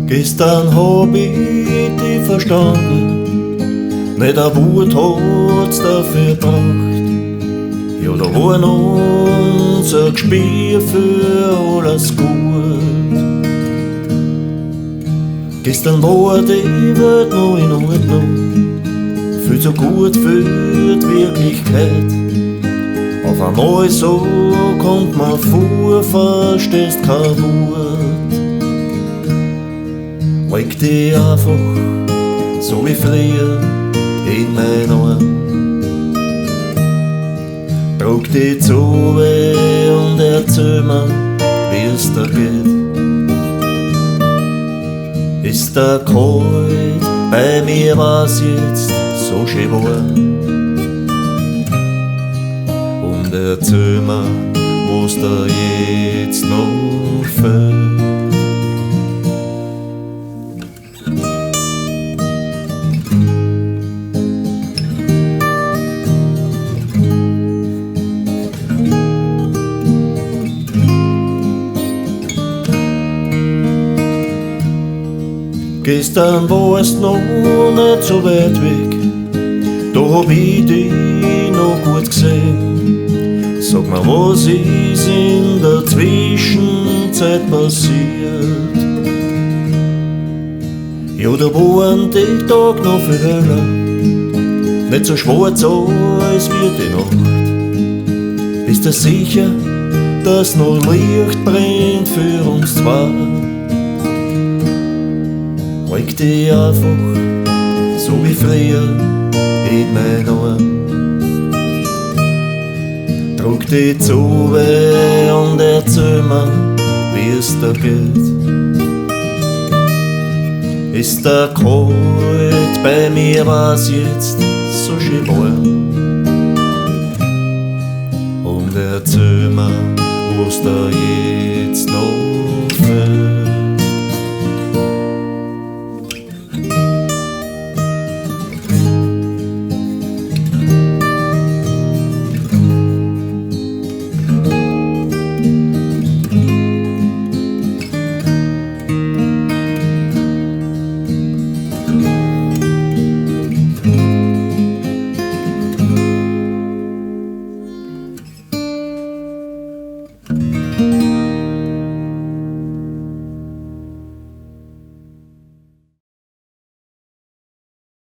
Gestern hab ich dich verstanden, nicht a Wut hat's dafür gebracht. Ja, da war unser Gespür für alles gut. Gestern war die Welt noch in Ordnung, viel so gut für die Wirklichkeit. Auf einmal so kommt man vor, verstehst kein Wort. Leg dich einfach, so wie früher, in mein Arm. Trag dich zu und erzähl mir, wie's dir geht. Ist da kalt, bei mir war's jetzt so schön warm. Und erzähl mir, was dir jetzt noch fehlt. Gestern war es noch nicht so weit weg, da hab ich dich noch gut gesehen. Sag mir, was ist in der Zwischenzeit passiert? Ja, da waren die Tag noch viel heller, nicht so schwarz als wie die Nacht. Bist du sicher, dass noch Licht brennt für uns zwei? Leg dich einfach, so wie früher, in mein Arm. Trag dich zu und erzähl mir, wie's dir geht. Ist da kalt, bei mir war's jetzt so schön warm. Und erzähl mir, was da jetzt noch